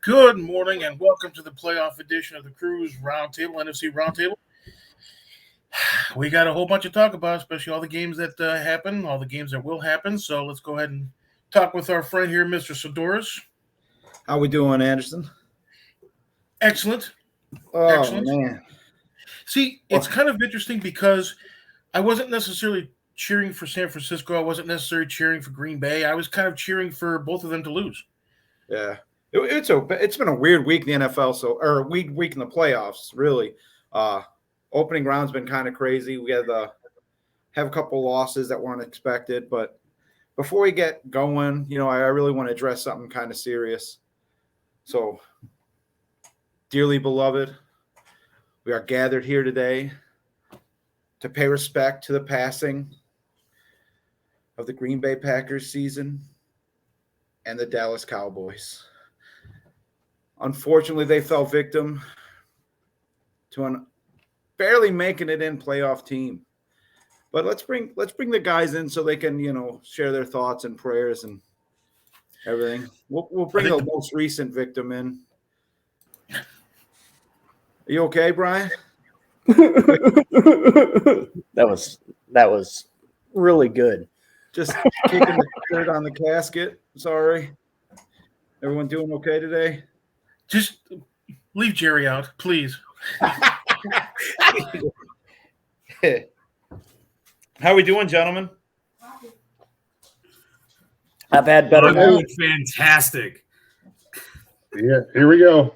Good morning and welcome to the playoff edition of the Cruise Roundtable, NFC Roundtable. We got a whole bunch to talk about, especially all the games that happen, all the games that will happen. So let's go ahead and talk with our friend here, Mr. Sidoris. How we doing, Anderson? Excellent. Oh, Excellent. man. See, it's kind of interesting because I wasn't necessarily cheering for San Francisco. I wasn't necessarily cheering for Green Bay. I was kind of cheering for both of them to lose. Yeah. It's been a weird week in the NFL, or a week in the playoffs, really. Opening round's been kind of crazy. We have a couple losses that weren't expected, but before we get going, I really want to address something kind of serious. So, dearly beloved, we are gathered here today to pay respect to the passing of the Green Bay Packers season and the Dallas Cowboys. Unfortunately, they fell victim to an barely making it in playoff team. But let's bring the guys in so they can, share their thoughts and prayers and everything. We'll bring the most recent victim in. Are you okay, Brian? That was really good. Just kicking the dirt on the casket. Sorry. Everyone doing okay today? Just leave Jerry out, please. How we doing, gentlemen? I've had better. Fantastic. Yeah, here we go.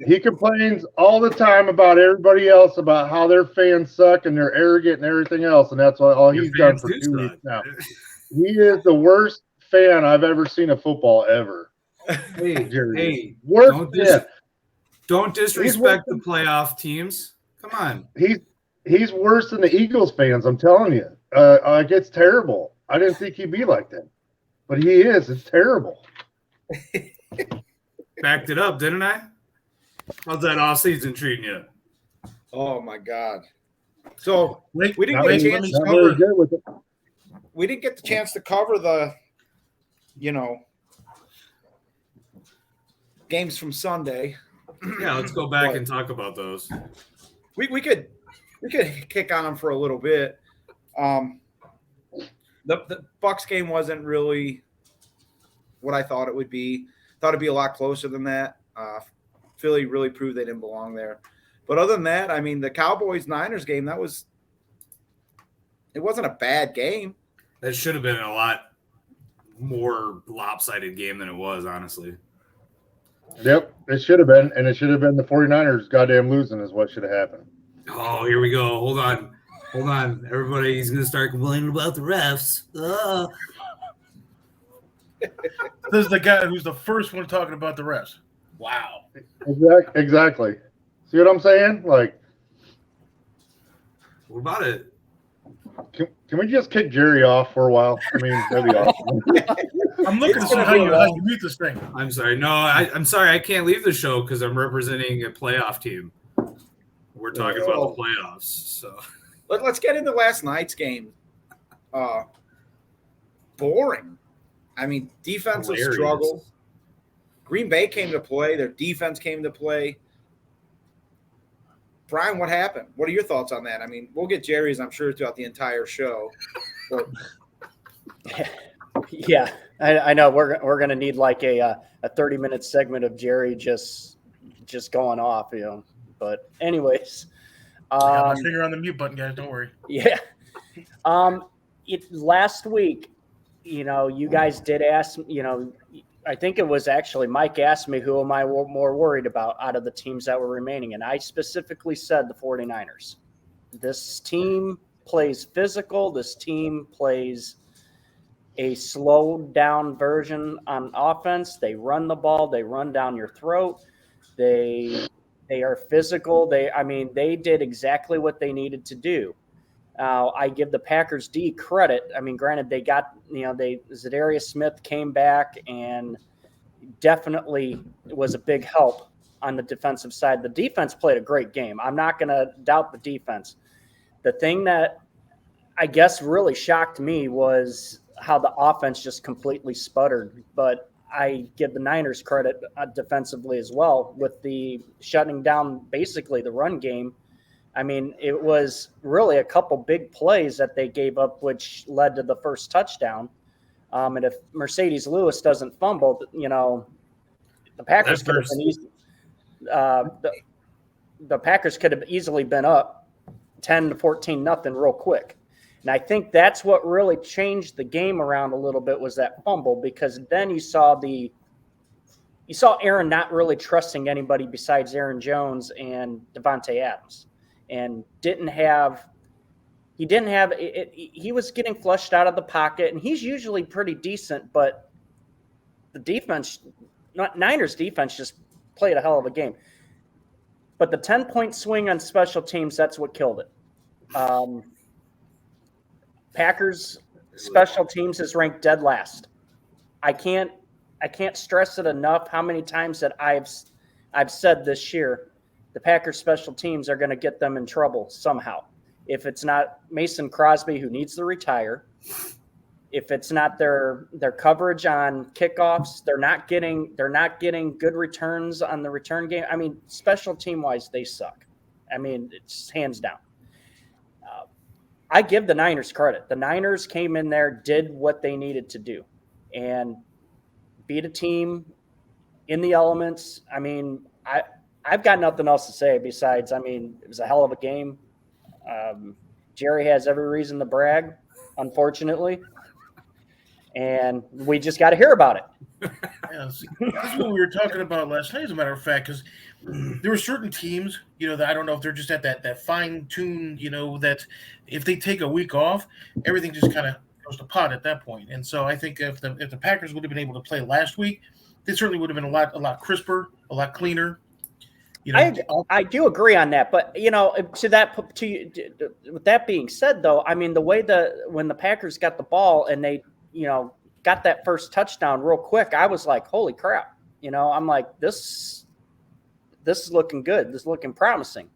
He complains all the time about everybody else, about how their fans suck and they're arrogant and everything else, and that's all he's done for 2 weeks now. He is the worst fan I've ever seen of football ever. Hey, worst. Don't disrespect the playoff teams. Come on. He's worse than the Eagles fans, I'm telling you. It's terrible. I didn't think he'd be like that, but he is. It's terrible. Backed it up, didn't I? How's that offseason treating you? Oh my God! So we didn't get a chance to cover. We didn't get the chance to cover the, games from Sunday. Yeah, let's go back and talk about those. We could kick on them for a little bit. The Bucs game wasn't really what I thought it would be. Thought it'd be a lot closer than that. Philly really proved they didn't belong there. But other than that, I mean, the Cowboys-Niners game, it wasn't a bad game. That should have been a lot more lopsided game than it was, honestly. Yep, it should have been, and it should have been the 49ers goddamn losing is what should have happened. Oh, here we go. Hold on. Everybody's going to start complaining about the refs. This is the guy who's the first one talking about the refs. Wow. Exactly. See what I'm saying? Like, what about it? Can we just kick Jerry off for a while? I mean, that'd be awesome. I'm looking to see how you mute this thing. I'm sorry. No, I'm sorry. I can't leave the show because I'm representing a playoff team. We're talking about the playoffs. So let's get into last night's game. Boring. I mean, defensive struggle. Green Bay came to play. Their defense came to play. Brian, what happened? What are your thoughts on that? I mean, we'll get Jerry's, I'm sure, throughout the entire show. But... Yeah, I know. We're going to need like a 30-minute segment of Jerry just going off, But anyways. I got my finger on the mute button, guys. Don't worry. Yeah. Last week, you guys did ask, I think it was actually Mike asked me who am I more worried about out of the teams that were remaining. And I specifically said the 49ers. This team plays physical. This team plays a slowed down version on offense. They run the ball. They run down your throat. They are physical. They did exactly what they needed to do. I give the Packers D credit. I mean, granted, they got, Zadarius Smith came back and definitely was a big help on the defensive side. The defense played a great game. I'm not going to doubt the defense. The thing that I guess really shocked me was how the offense just completely sputtered. But I give the Niners credit defensively as well with the shutting down basically the run game. I mean, it was really a couple big plays that they gave up, which led to the first touchdown. And if Mercedes Lewis doesn't fumble, the Packers could have been easy. The Packers could have easily been up 10-14-0 real quick. And I think that's what really changed the game around a little bit was that fumble, because then you saw Aaron not really trusting anybody besides Aaron Jones and Devontae Adams, and he was getting flushed out of the pocket, and he's usually pretty decent, but the Niners defense just played a hell of a game. But the 10-point swing on special teams, that's what killed it. Packers special teams is ranked dead last. I can't stress it enough how many times that I've said this year, the Packers special teams are going to get them in trouble somehow. If it's not Mason Crosby, who needs to retire, if it's not their coverage on kickoffs, they're not getting good returns on the return game. I mean, special team wise, they suck. I mean, it's hands down. I give the Niners credit. The Niners came in there, did what they needed to do, and beat a team in the elements. I mean, I've got nothing else to say besides, I mean, it was a hell of a game. Jerry has every reason to brag, unfortunately, and we just got to hear about it. Yeah, that's what we were talking about last night, as a matter of fact, because there were certain teams, that I don't know if they're just at that fine tune, that if they take a week off, everything just kind of goes to pot at that point. And so I think if the Packers would have been able to play last week, they certainly would have been a lot crisper, a lot cleaner. I do agree on that, but with that being said, though, I mean, the way when the Packers got the ball and they got that first touchdown real quick, I was like, holy crap, I'm like, this is looking good, this is looking promising.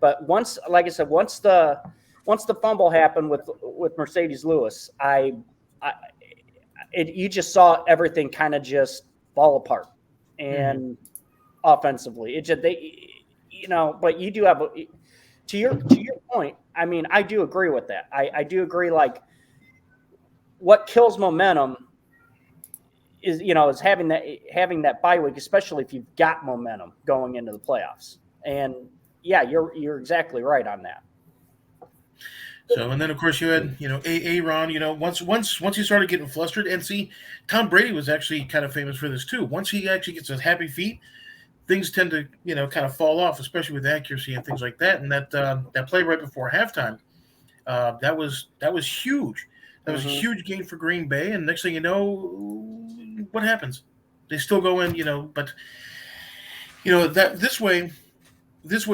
But once the fumble happened with Mercedes Lewis, you just saw everything kind of just fall apart, and offensively, but you do have to your point. I mean, I do agree with that. I do agree. Like, what kills momentum is having that bye week, especially if you've got momentum going into the playoffs. And yeah, you're exactly right on that. So, and then of course you had, Aaron, once he started getting flustered, and see, Tom Brady was actually kind of famous for this too. Once he actually gets his happy feet, things tend to, kind of fall off, especially with accuracy and things like that. And that play right before halftime, that was huge. That was a huge game for Green Bay. And next thing you know, what happens? They still go in, but that this way,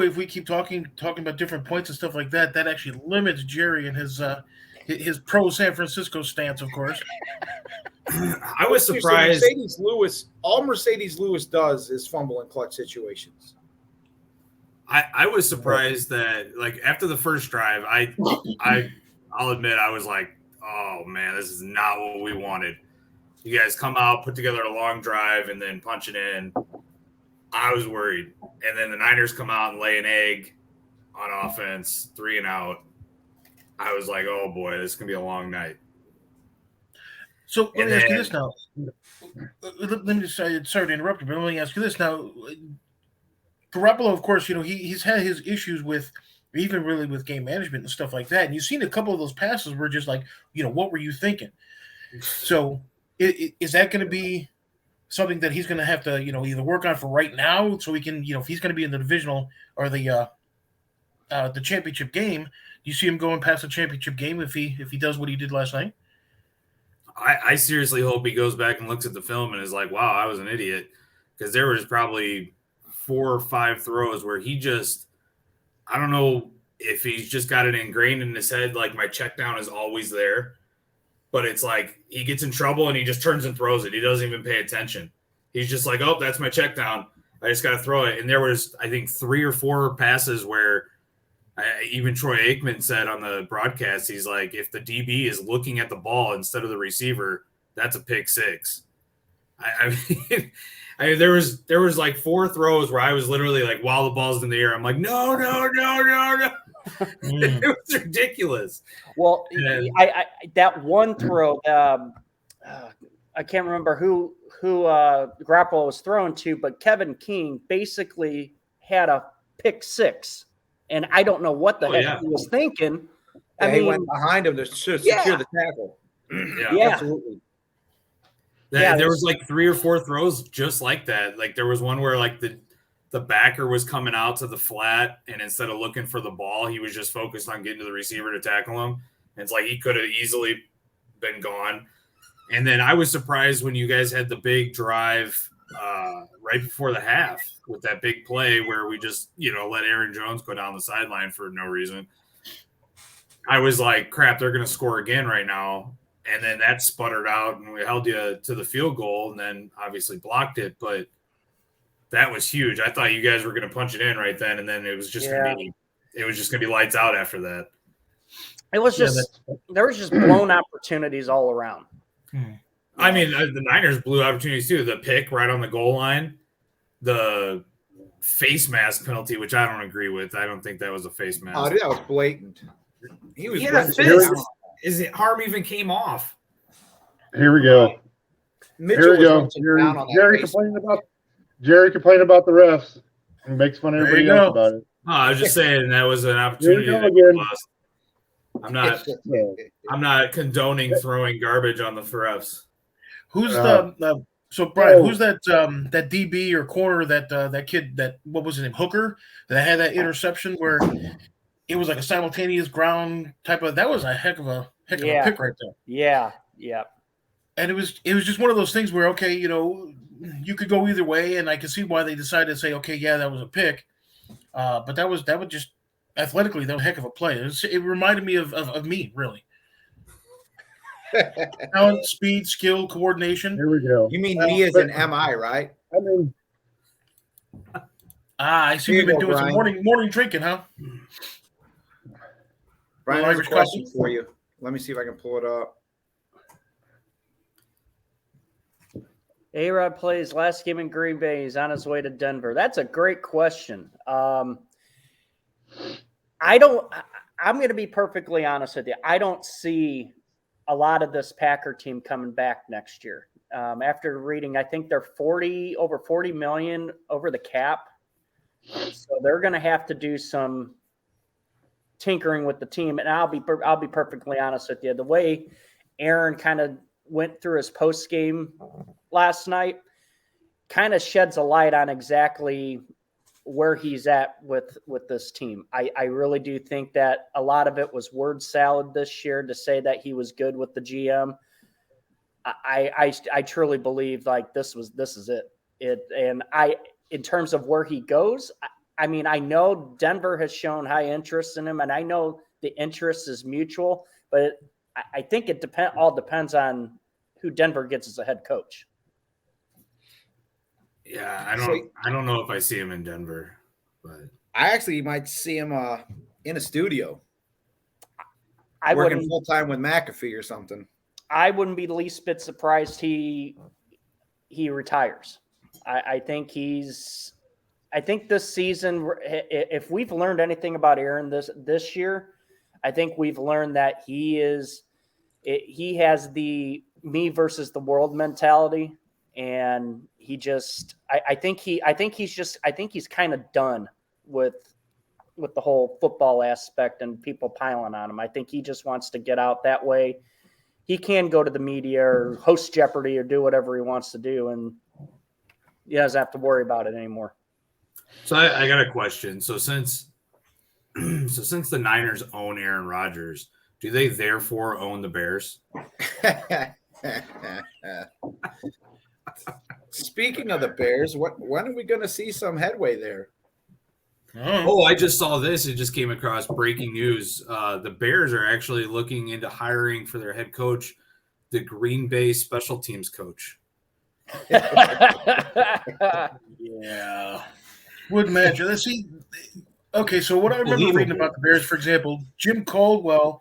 if we keep talking about different points and stuff like that, that actually limits Jerry and his pro San Francisco stance, of course. I was surprised. All Mercedes Lewis does is fumble in clutch situations. I was surprised that, like, after the first drive, I'll admit I was like, oh man, this is not what we wanted. You guys come out, put together a long drive, and then punch it in. I was worried. And then the Niners come out and lay an egg on offense, 3 and out. I was like, oh boy, this is going to be a long night. So let me ask you this now. Let me just sorry to interrupt you, but let me ask you this now. Garoppolo, of course, he's had his issues with even really with game management and stuff like that. And you've seen a couple of those passes where just like, what were you thinking? So is that going to be something that he's going to have to, either work on for right now so he can, if he's going to be in the divisional or the championship game, do you see him going past the championship game if he does what he did last night? I seriously hope he goes back and looks at the film and is like, wow, I was an idiot. Because there was probably 4 or 5 throws where he just, I don't know if he's just got it ingrained in his head, like my check down is always there. But it's like he gets in trouble and he just turns and throws it. He doesn't even pay attention. He's just like, oh, that's my check down. I just got to throw it. And there was, I think, 3 or 4 passes where Even Troy Aikman said on the broadcast, he's like, if the DB is looking at the ball instead of the receiver, that's a pick six. I mean, there was like 4 throws where I was literally like, while the ball's in the air, I'm like, no. It was ridiculous. Well, I that one throw, I can't remember who Garoppolo was throwing to, but Kevin King basically had a pick six. And I don't know what the heck he was thinking. Yeah, he went behind him to secure the tackle. Yeah, absolutely. There was like 3 or 4 throws just like that. Like there was one where like the backer was coming out to the flat, and instead of looking for the ball, he was just focused on getting to the receiver to tackle him. And it's like he could have easily been gone. And then I was surprised when you guys had the big drive right before the half with that big play where we just, let Aaron Jones go down the sideline for no reason. I was like, crap, they're going to score again right now. And then that sputtered out, and we held you to the field goal, and then obviously blocked it. But that was huge. I thought you guys were going to punch it in right then, and then it was just going to be lights out after that. It was just there was just blown opportunities all around. I mean, the Niners blew opportunities too. The pick right on the goal line, the face mask penalty, which I don't agree with. I don't think that was a face mask. Oh, that was blatant. He was his arm even came off. Here we go. Mitchell Here we go. Jerry complaining about the refs and makes fun of everybody else about it. Oh, I was just saying that was an opportunity that we lost. I'm not condoning throwing garbage on the refs. Who's so Brian? Who's that DB or corner that kid that what was his name Hooker that had that interception where it was like a simultaneous ground type of that was a heck of a pick right there. Yeah. And it was just one of those things where you could go either way, and I can see why they decided to say that was a pick, but that would just athletically that was a heck of a play. It reminded me of me really. Talent, speed, skill, coordination. Here we go. You mean me as an MI, right? I mean, I see we've been doing some morning drinking, huh? Brian, I have a question for you. Let me see if I can pull it up. A-Rod plays last game in Green Bay. He's on his way to Denver. That's a great question. I'm going to be perfectly honest with you. I don't see a lot of this Packer team coming back next year. After reading, I think they're over 40 million over the cap. So they're going to have to do some tinkering with the team. And I'll be perfectly honest with you. The way Aaron kind of went through his post game last night kind of sheds a light on exactly where he's at with this team. I really do think that a lot of it was word salad this year to say that he was good with the GM. I truly believe like this is it. In terms of where he goes, I mean, I know Denver has shown high interest in him, and I know the interest is mutual, but I think it all depends on who Denver gets as a head coach. Yeah, I don't know if I see him in Denver, but I actually might see him in a studio. Working full time with McAfee or something. I wouldn't be the least bit surprised he retires. I think this season, if we've learned anything about Aaron this year, I think we've learned that he has the me versus the world mentality. And I think he's kind of done with the whole football aspect and people piling on him. I think he just wants to get out that way. He can go to the media or host Jeopardy or do whatever he wants to do, and he doesn't have to worry about it anymore. So I got a question. So since the Niners own Aaron Rodgers, do they therefore own the Bears? Speaking of the Bears, when are we going to see some headway there? Oh, I just saw this. It just came across breaking news. The Bears are actually looking into hiring for their head coach, the Green Bay special teams coach. Yeah. Would imagine. Let's see. Okay, so what I remember reading about the Bears, for example, Jim Caldwell,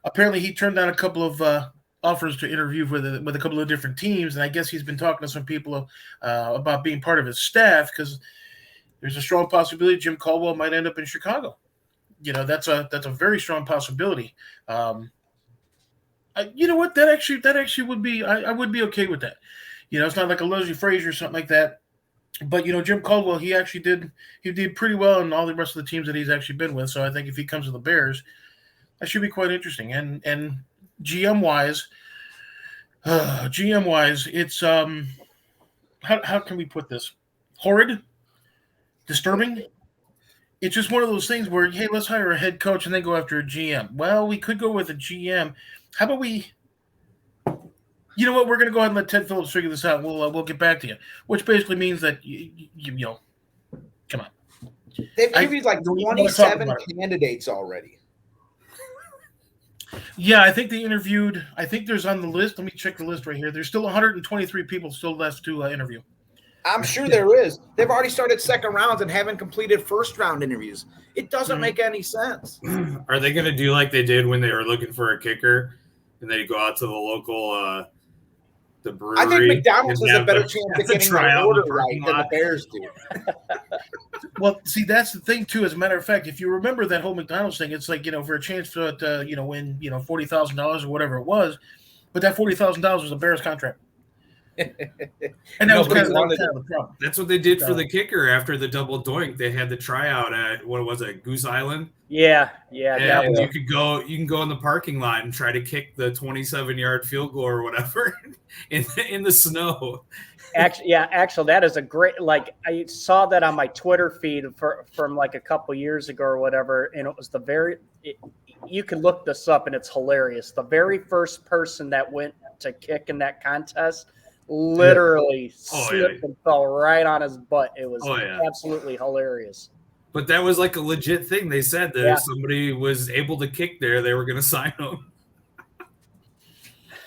apparently he turned down a couple of offers to interview with a couple of different teams, and I guess he's been talking to some people about being part of his staff because there's a strong possibility Jim Caldwell might end up in Chicago. That's a very strong possibility. You know what? That actually would be I would be okay with that. It's not like a Leslie Frazier or something like that. But Jim Caldwell, he did pretty well in all the rest of the teams that he's actually been with. So I think if he comes to the Bears, that should be quite interesting. And GM wise, it's how can we put this? Horrid, disturbing. It's just one of those things where, hey, let's hire a head coach and then go after a GM. Well, we could go with a GM. How about we? You know what? We're going to go ahead and let Ted Phillips figure this out. We'll get back to you, which basically means that you come on. They've interviewed like 27 candidates already. Yeah, I think they interviewed. I think there's on the list. Let me check the list right here. There's still 123 people still left to interview. I'm sure there is. They've already started second rounds and haven't completed first round interviews. It doesn't make any sense. Are they going to do like they did when they were looking for a kicker and they go out to the local the brewery? I think McDonald's has a better chance of getting the order right than the Bears do. Well, see, that's the thing too. As a matter of fact, if you remember that whole McDonald's thing, it's like for a chance to win $40,000 or whatever it was, but that $40,000 was a Bears contract. And that was kind of the problem. That's what they did for the kicker after the double doink. They had the tryout at what was it, Goose Island? Yeah. And you can go in the parking lot and try to kick the 27-yard field goal or whatever in the snow. Actually, that is a great. Like I saw that on my Twitter feed from like a couple years ago or whatever, and it was you can look this up and it's hilarious. The very first person that went to kick in that contest literally slipped and fell right on his butt. It was absolutely hilarious. But that was like a legit thing. They said that if somebody was able to kick there, they were going to sign them.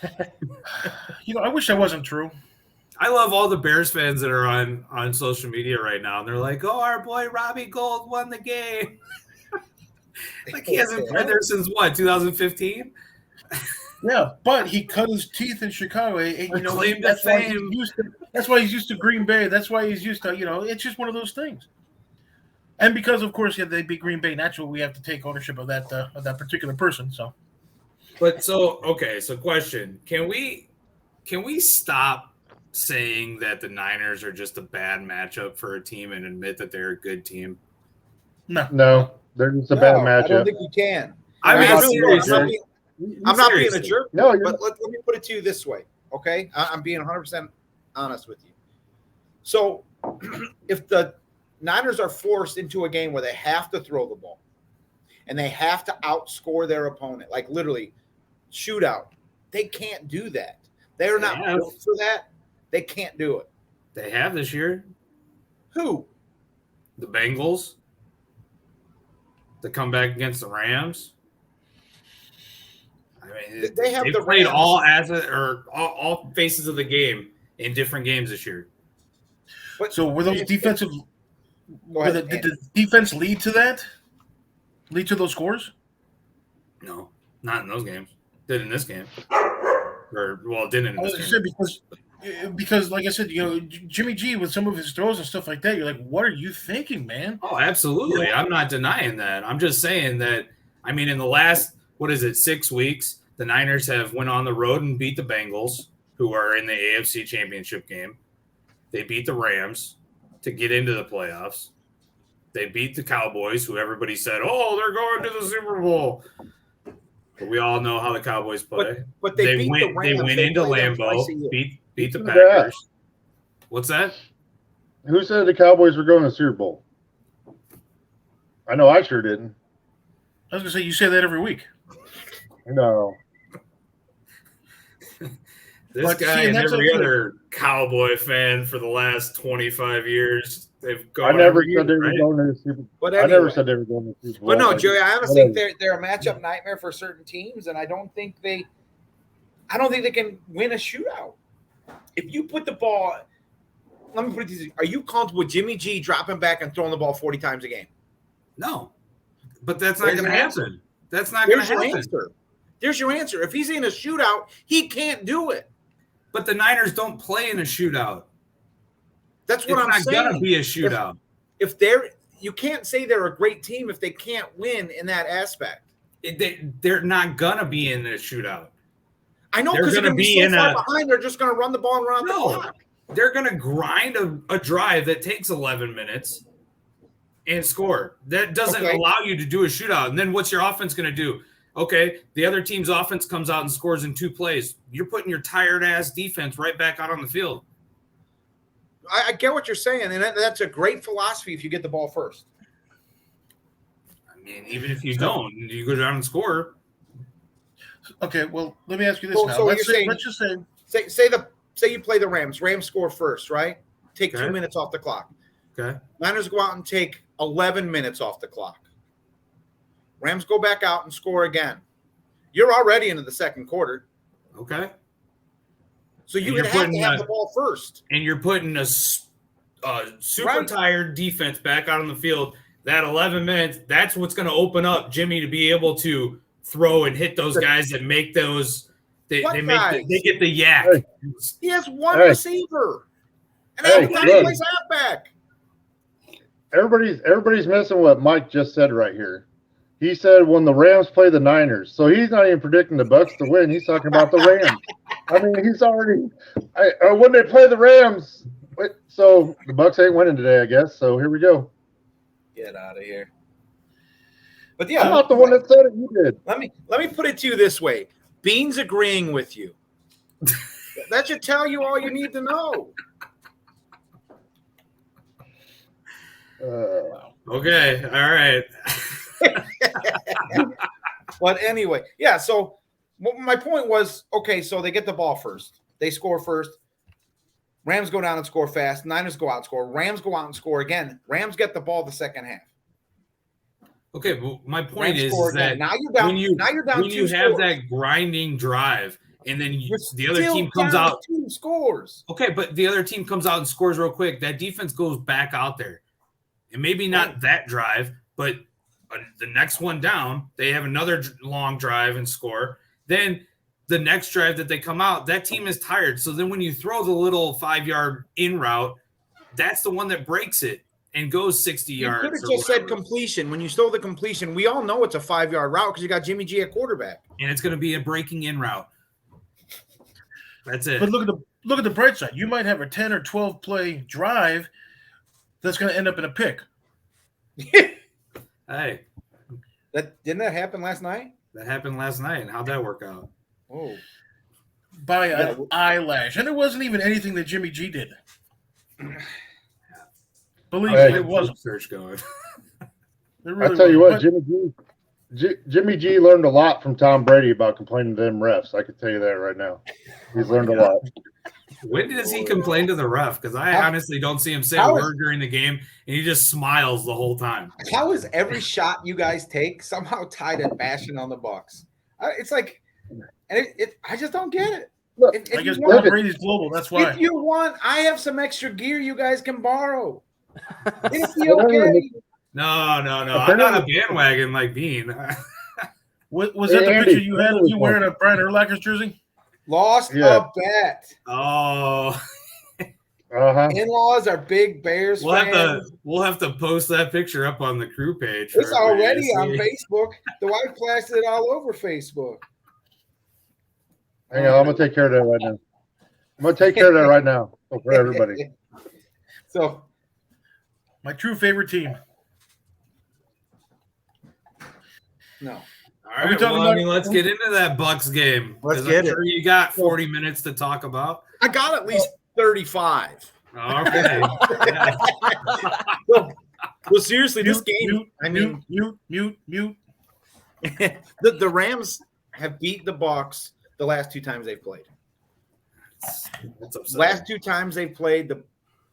I wish that wasn't true. I love all the Bears fans that are on social media right now. And they're like, oh, our boy Robbie Gould won the game. Like he hasn't played there since what, 2015? Yeah, but he cut his teeth in Chicago. Claimed that fame. That's why he's used to Green Bay. That's why he's used to, it's just one of those things. And because, of course, they beat Green Bay, naturally we have to take ownership of that particular person. So, so question: Can we stop saying that the Niners are just a bad matchup for a team and admit that they're a good team? No, they're just a bad matchup. I don't think we can. I'm not being a jerk. No, but let me put it to you this way, okay? I'm being 100% honest with you. So, if the Niners are forced into a game where they have to throw the ball and they have to outscore their opponent, like literally shootout, they can't do that. They're not built for that. They can't do it. They have this year. Who? The Bengals. The comeback against the Rams. I mean, they played all faces of the game in different games this year. So were those defensive? Did the defense lead to that? Lead to those scores? No, not in those games. Did in this game, didn't in this game. Because, like I said, Jimmy G with some of his throws and stuff like that, you're like, what are you thinking, man? Oh, absolutely. I'm not denying that. I'm just saying that. I mean, in the last 6 weeks, the Niners have went on the road and beat the Bengals, who are in the AFC Championship game. They beat the Rams to get into the playoffs. They beat the Cowboys, who everybody said, oh, they're going to the Super Bowl. But we all know how the Cowboys play. But they went into Lambeau, beat the Packers. What's that? Who said the Cowboys were going to the Super Bowl? I know I sure didn't. I was going to say, you say that every week. No. This guy and every other Cowboy fan for the last 25 years, they've gone. I never said they were going to the Super Bowl. But anyway, I never said they were going to the Super Bowl. But no, Joey, I honestly think they're a matchup nightmare for certain teams, and I don't think they can win a shootout. If you put the ball, let me put it this way: are you comfortable with Jimmy G dropping back and throwing the ball 40 times a game? No, but that's not going to happen. That's not going to happen. There's your answer. If he's in a shootout, he can't do it. But the Niners don't play in a shootout. That's what I'm saying. It's not going to be a shootout. You can't say they're a great team if they can't win in that aspect. They're not going to be in a shootout. I know, because they're going to be so far behind. They're just going to run the ball and run the clock. They're going to grind a drive that takes 11 minutes and score. That doesn't allow you to do a shootout. And then what's your offense going to do? Okay, the other team's offense comes out and scores in 2 plays. You're putting your tired-ass defense right back out on the field. I get what you're saying, and that's a great philosophy if you get the ball first. I mean, even if you don't, you go down and score. Okay, well, let me ask you this now. So let's just say you play the Rams. Rams score first, right? Take 2 minutes off the clock. Okay. Niners go out and take 11 minutes off the clock. Rams go back out and score again. You're already into the second quarter. Okay. So you would have to have the ball first. And you're putting a super tired defense back out on the field. That 11 minutes, that's what's going to open up Jimmy to be able to throw and hit those guys that make those. They get the yak. Hey. He has one receiver. And every time he plays halfback. Everybody's missing what Mike just said right here. He said when the Rams play the Niners. So he's not even predicting the Bucs to win. He's talking about the Rams. I mean, he's already when they play the Rams. So the Bucs ain't winning today, I guess. So here we go. Get out of here. But yeah, I'm not the one that said it. You did. Let me put it to you this way. Bean's agreeing with you. That should tell you all you need to know. Okay. All right. But anyway, yeah. So my point was, okay, so they get the ball first. They score first. Rams go down and score fast. Niners go out and score. Rams go out and score again. Rams get the ball the second half. Okay, well, my point Rams is that now you're down. When you have that grinding drive, and then the other team comes out, 2 scores. Okay, but the other team comes out and scores real quick. That defense goes back out there, and maybe not that drive, but the next one down, they have another long drive and score. Then the next drive that they come out, that team is tired. So then when you throw the little 5-yard in route, that's the one that breaks it and goes 60 yards. You could have just said completion. When you stole the completion, we all know it's a 5-yard route because you got Jimmy G at quarterback. And it's going to be a breaking in route. That's it. But look at the bright side. You might have a 10 or 12 play drive that's going to end up in a pick. Hey. Didn't that happen last night? That happened last night. And how'd that work out? Oh. By an eyelash. And it wasn't even anything that Jimmy G did. Believe me, it wasn't. Search going. I tell you what, Jimmy G learned a lot from Tom Brady about complaining to them refs. I can tell you that right now. He's learned a lot. When does he complain to the ref? Because I honestly don't see him say a word during the game, and he just smiles the whole time. How is every shot you guys take somehow tied at bashing on the Bucs? It's like, and I just don't get it. Look, I guess Tom Brady's global. That's why. If you want, I have some extra gear you guys can borrow. It'll be okay. No. I'm not a bandwagon like Bean. Was that the picture you had of you wearing a Brian Urlacher's jersey? Lost a bet. Oh. In-laws are big Bears fans. We'll have to post that picture up on the crew page. It's already on Facebook. The wife plastered it all over Facebook. Hang on, I'm going to take care of that right now. For everybody. So, my true favorite team. No. All right. Let's get into that Bucs game. Let's get it. You got 40 minutes to talk about. I got at least 35. Okay. Well, seriously, this game. Mute. The Rams have beat the Bucs the last 2 times they've played. Last 2 times they've played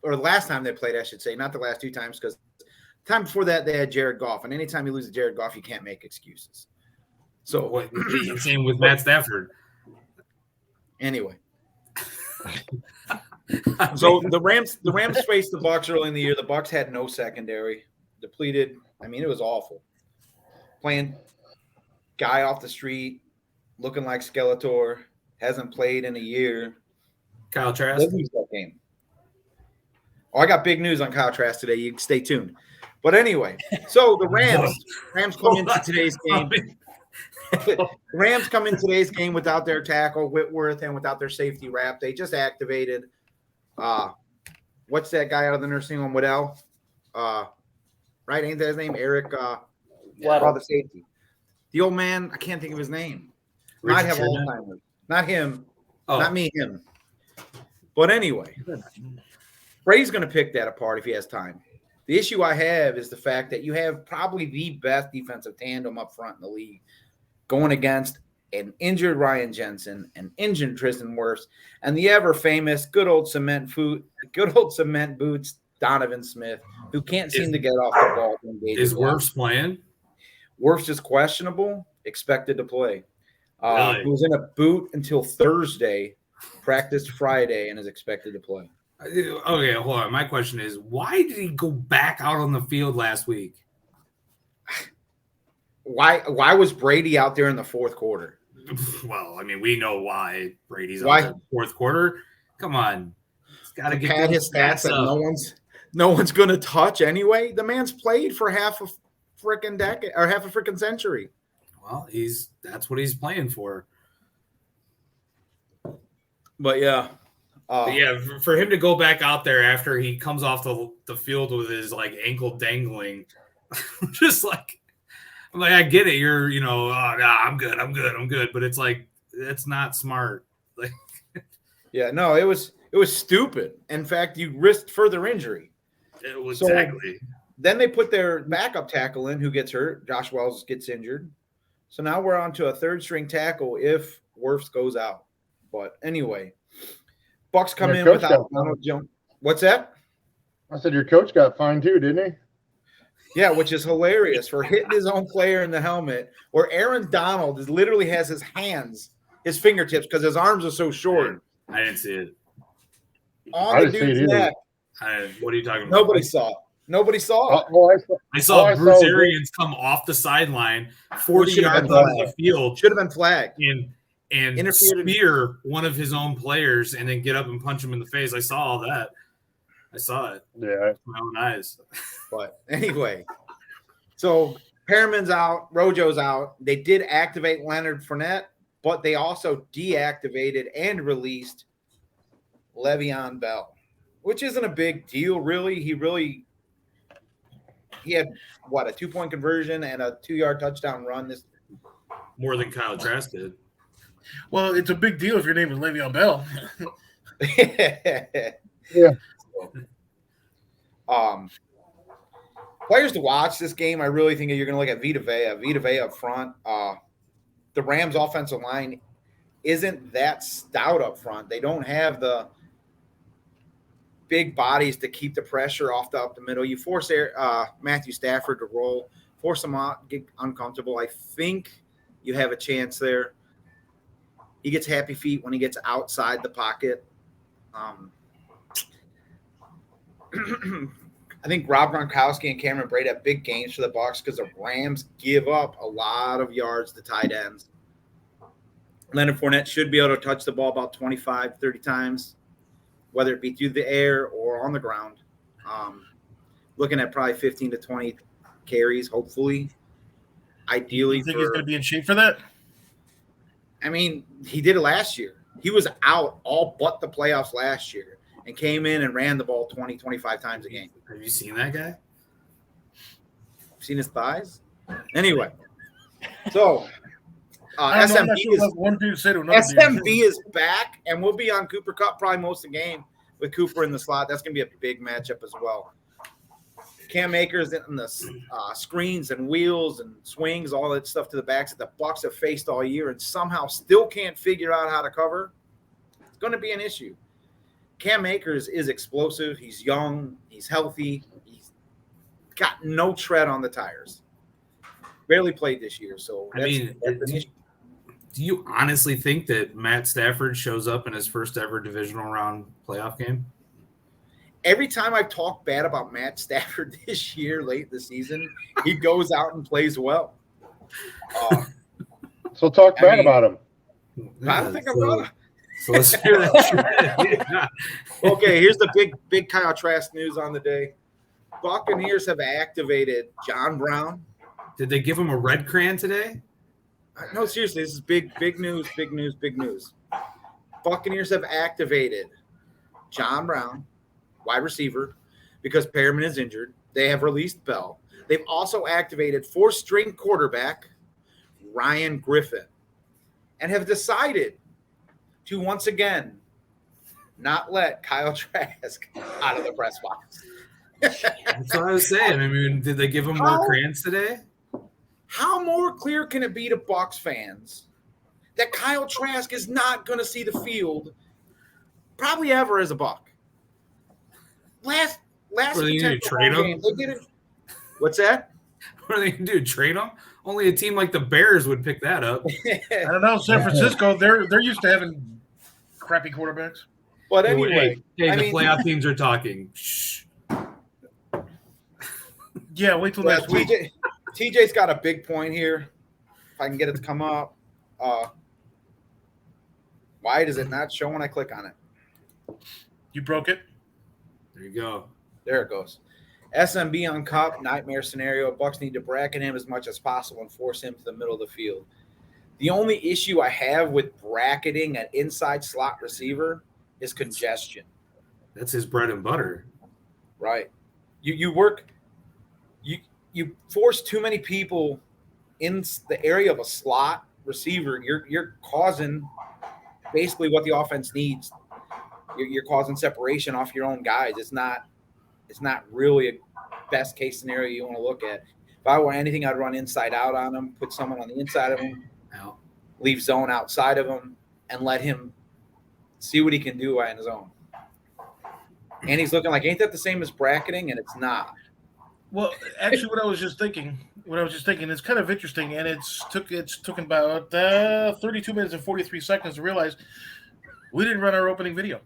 last time they played, I should say, not the last 2 times, because the time before that they had Jared Goff, and anytime you lose to Jared Goff, you can't make excuses. So same with Matt Stafford. Anyway, so the Rams faced the Bucs early in the year. The Bucs had no secondary. depleted. I mean, it was awful. Playing guy off the street, looking like Skeletor, hasn't played in a year. Kyle Trask. That game. Oh, I got big news on Kyle Trask today. You stay tuned. But anyway, so the Rams come into today's game. The Rams come in today's game without their tackle, Whitworth, and without their safety wrap. They just activated what's that guy out of the nursing home, Waddell? Right? Ain't that his name? Eric the safety. The old man, I can't think of his name. Might have Alzheimer's. Not him. Oh. Not me, him. But anyway, Brady's going to pick that apart if he has time. The issue I have is the fact that you have probably the best defensive tandem up front in the league going against an injured Ryan Jensen, an injured Tristan Wirfs, and the ever famous good old cement boots Donovan Smith, who can't seem to get off the ball. Is Wirfs playing? Wirfs is questionable, expected to play. Really? He was in a boot until Thursday, practiced Friday, and is expected to play. Okay, hold on. My question is, why did he go back out on the field last week? Why was Brady out there in the fourth quarter? Well, I mean, we know why Brady's out there in the fourth quarter. Come on. He's got to get his stats that no one's going to touch anyway. The man's played for half a freaking decade or half a freaking century. Well, that's what he's playing for. But yeah. For him to go back out there after he comes off the field with his like ankle dangling, just like, I'm like, I get it. You're, I'm good. But it's like, it's not smart. Like, yeah, no, it was stupid. In fact, you risked further injury. It was exactly. Then they put their backup tackle in who gets hurt. Josh Wells gets injured. So now we're on to a third string tackle if Wirfs goes out. But anyway, Bucks come in without Donald Jones. What's that? I said your coach got fined too, didn't he? Yeah, which is hilarious for hitting his own player in the helmet, where Aaron Donald literally has his fingertips, because his arms are so short. I didn't see it. On the dude's neck. What are you talking about? Nobody saw it. Nobody saw it. I saw Bruce Arians come off the sideline 40 yards out of the field. Should have been flagged. And spear one of his own players and then get up and punch him in the face. I saw all that. I saw it. Yeah. With my own eyes. But anyway, so Perriman's out, Rojo's out. They did activate Leonard Fournette, but they also deactivated and released Le'Veon Bell, which isn't a big deal, really. He had, a 2-point conversion and a 2-yard touchdown run. More than Kyle Trask did. Well, it's a big deal if your name is Le'Veon Bell. Yeah. Players to watch this game, I really think you're going to look at Vita Vea up front. The Rams' offensive line isn't that stout up front. They don't have the big bodies to keep the pressure up the middle. You force Matthew Stafford to roll, force him out, get uncomfortable. I think you have a chance there. He gets happy feet when he gets outside the pocket. I think Rob Gronkowski and Cameron Brate have big games for the Bucs because the Rams give up a lot of yards to tight ends. Leonard Fournette should be able to touch the ball about 25, 30 times, whether it be through the air or on the ground. Looking at probably 15 to 20 carries, hopefully. Ideally, you think he's going to be in shape for that? I mean, he did it last year. He was out all but the playoffs last year and came in and ran the ball 20, 25 times a game. Have you seen that guy? Seen his thighs? Anyway, so SMB is back, and we'll be on Cooper Kupp probably most of the game with Cooper in the slot. That's going to be a big matchup as well. Cam Akers in the screens and wheels and swings, all that stuff to the backs that the Bucs have faced all year and somehow still can't figure out how to cover. It's going to be an issue. Cam Akers is explosive. He's young. He's healthy. He's got no tread on the tires. Barely played this year, so that's an issue. Do you honestly think that Matt Stafford shows up in his first ever divisional round playoff game? every time I've talked bad about Matt Stafford this year, late in the season, he goes out and plays well. So talk bad about him. I don't think I'm gonna. So let's hear that. Yeah. Okay, here's the big Kyle Trask news on the day. Buccaneers have activated John Brown. Did they give him a red crayon today? No, seriously, this is big news. Buccaneers have activated John Brown, wide receiver, because Perriman is injured. They have released Bell. They've also activated 4th-string quarterback Ryan Griffin and have decided to once again not let Kyle Trask out of the press box. That's what I was saying. I mean, did they give him more crayons today? How more clear can it be to Bucs fans that Kyle Trask is not going to see the field probably ever as a Buck? Last What are they going to trade him? What's that? What are they going to do? Trade him? Only a team like the Bears would pick that up. I don't know. San Francisco, they're used to having crappy quarterbacks. But anyway, the playoff teams are talking. Shh. Yeah, wait till next week. TJ's got a big point here. If I can get it to come up. Why does it not show when I click on it? You broke it? There you go. There it goes. SMB on Cup, nightmare scenario. Bucs need to bracket him as much as possible and force him to the middle of the field. The only issue I have with bracketing an inside slot receiver is congestion. That's his bread and butter. Right. You force too many people in the area of a slot receiver. You're causing basically what the offense needs. You're causing separation off your own guys. It's not really a best case scenario you want to look at. If I were anything, I'd run inside out on him, put someone on the inside of him, leave zone outside of him, and let him see what he can do on his own. And he's looking like, ain't that the same as bracketing? And it's not. Well, actually, what I was just thinking, it's kind of interesting, and it's took about 32 minutes and 43 seconds to realize we didn't run our opening video.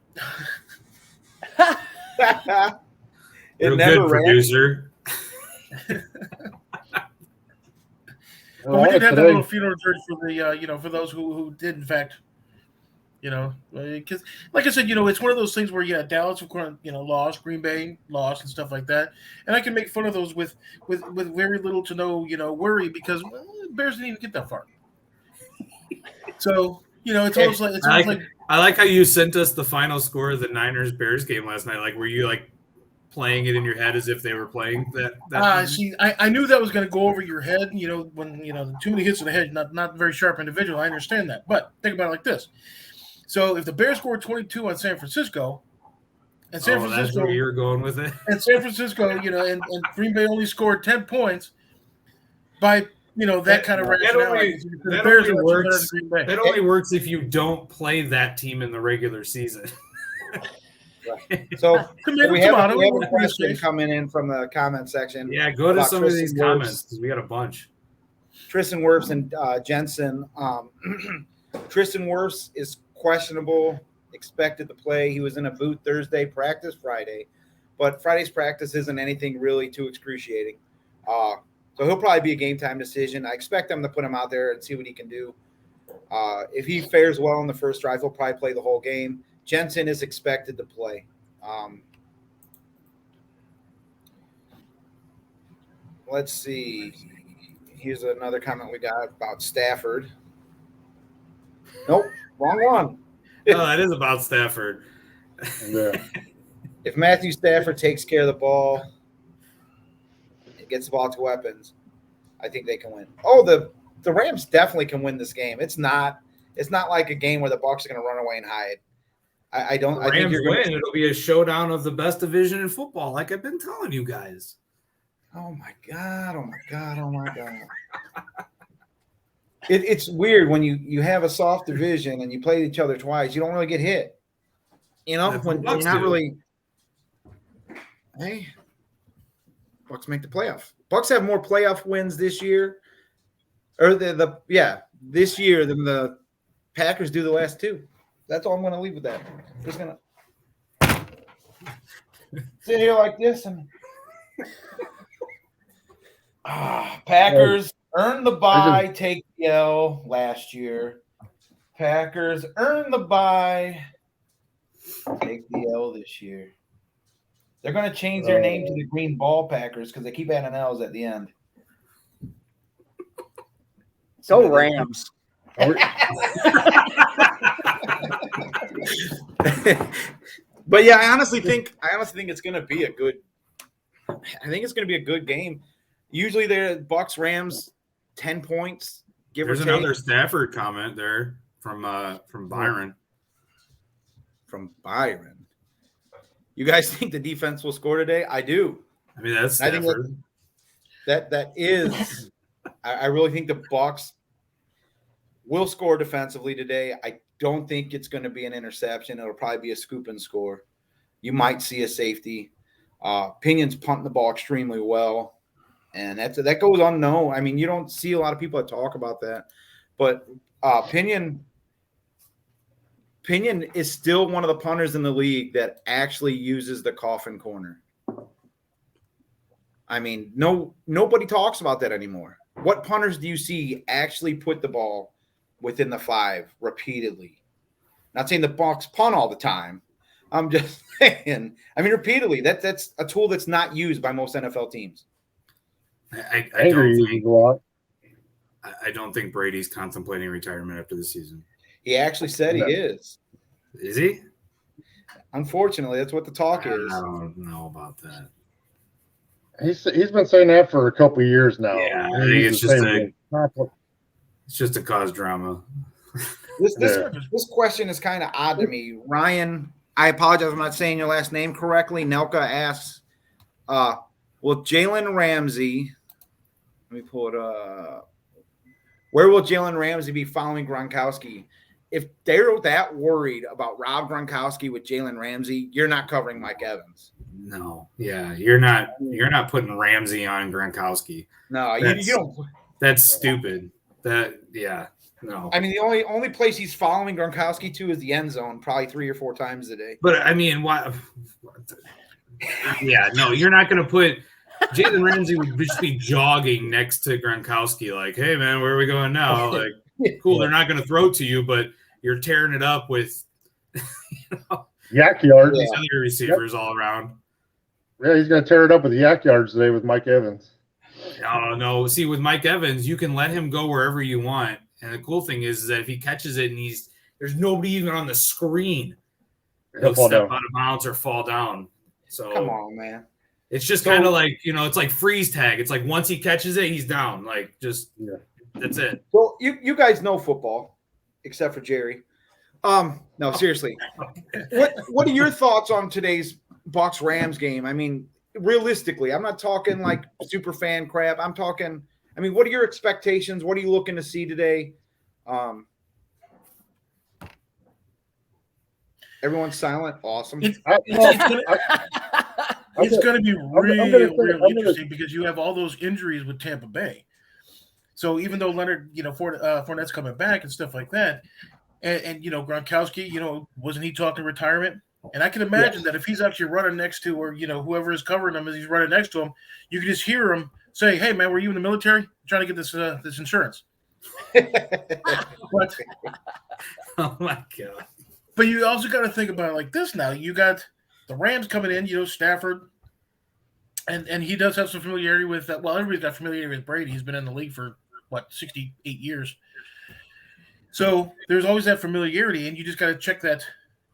Real good, producer. Well, we did have that little funeral dirge for the for those who did in fact, because like I said, it's one of those things where Dallas lost, Green Bay lost, and stuff like that, and I can make fun of those with very little to no worry because Bears didn't even get that far. So it's almost like I like how you sent us the final score of the Niners-Bears game last night. Like, were you like playing it in your head as if they were playing that? See, I knew that was going to go over your head. When too many hits to the head, not very sharp individual. I understand that, but think about it like this. So if the Bears scored 22 on San Francisco, and San Francisco, that's where you were going with it, and San Francisco, and Green Bay only scored 10 points by that kind of rationale. That only works if you don't play that team in the regular season. Right. So we have a question coming in from the comment section. Yeah, go to some of these comments because we got a bunch. Tristan Wirfs and Jensen. Tristan Wirfs is questionable, expected to play. He was in a boot Thursday, practice Friday, but Friday's practice isn't anything really too excruciating. So he'll probably be a game time decision. I expect them to put him out there and see what he can do. If he fares well in the first drive, he'll probably play the whole game. Jensen is expected to play. Let's see. Here's another comment we got about Stafford. Nope, wrong one. No, that is about Stafford. Yeah. If Matthew Stafford takes care of the ball, gets the ball to weapons, I think they can win. Oh, the Rams definitely can win this game. It's not like a game where the Bucs are going to run away and hide. I don't. The Rams I think you're win. It'll be a showdown of the best division in football, like I've been telling you guys. Oh my god! Oh my god! Oh my god! It's weird when you have a soft division and you play each other twice. You don't really get hit. When you're not really. Hey, Bucs make the playoff. Bucs have more playoff wins this year, or this year than the Packers do the last two. That's all I'm going to leave with that. Just going to. sit here like this and Packers earned the bye, take the L last year. Packers earned the bye, take the L this year. They're going to change their name to the Green Ball Packers because they keep adding L's at the end. Go Rams. But yeah, I honestly think it's going to be a good. I think it's going to be a good game. Usually, the Bucks Rams 10 points. There's another Stafford comment there from Byron. From Byron. You guys think the defense will score today? I do. I mean, that's Stafford. That is. I really think the Bucks will score defensively today. I don't think it's going to be an interception. It'll probably be a scoop and score. You might see a safety. Pinion's punting the ball extremely well, and that goes unknown. I mean, you don't see a lot of people that talk about that, but Pinion is still one of the punters in the league that actually uses the coffin corner. I mean, nobody talks about that anymore. What punters do you see actually put the ball within the 5 repeatedly? Not saying the Bucks punt all the time. I'm just saying. I mean, repeatedly. That's a tool that's not used by most NFL teams. I don't think Brady's contemplating retirement after the season. He actually said he is. Is he? Unfortunately, that's what the talk is. I don't know about that. He's been saying that for a couple of years now. Yeah, I think it's just to cause drama. This question is kind of odd to me. Ryan, I apologize if I'm not saying your last name correctly. Nelka asks, will Jalen Ramsey – let me pull it up. Where will Jalen Ramsey be following Gronkowski? If they're that worried about Rob Gronkowski with Jalen Ramsey, you're not covering Mike Evans. No, yeah, you're not putting Ramsey on Gronkowski. No, you don't. That's stupid. No. I mean, the only place he's following Gronkowski to is the end zone, probably 3 or 4 times a day. But I mean, why? Yeah, no, you're not going to put Jalen Ramsey would just be jogging next to Gronkowski, like, "Hey, man, where are we going now?" Like, cool, they're not going to throw to you, but you're tearing it up with yak yards. These other receivers all around. Yeah, he's going to tear it up with yak yards today with Mike Evans. I don't know. See, with Mike Evans, you can let him go wherever you want. And the cool thing is that if he catches it and there's nobody even on the screen, he'll step out of bounds or fall down. So come on, man. It's just kind of like, it's like freeze tag. It's like once he catches it, he's down. Like that's it. Well, you guys know football, except for Jerry. No, seriously. What are your thoughts on today's Bucks Rams game? I mean, realistically, I'm not talking like super fan crap. I'm talking. I mean, what are your expectations? What are you looking to see today? Everyone's silent. Awesome. It's going to be real interesting because you have all those injuries with Tampa Bay. So even though Leonard, Fournette's coming back and stuff like that, and Gronkowski, wasn't he talking retirement? And I can imagine that if he's actually running next to, or whoever is covering him as he's running next to him, you can just hear him say, "Hey, man, were you in the military? I'm trying to get this insurance." But, oh my god! But you also got to think about it like this. Now you got the Rams coming in. Stafford, and he does have some familiarity with that. Well, everybody's got familiarity with Brady. He's been in the league for 68 years. So there's always that familiarity, and you just got to check that.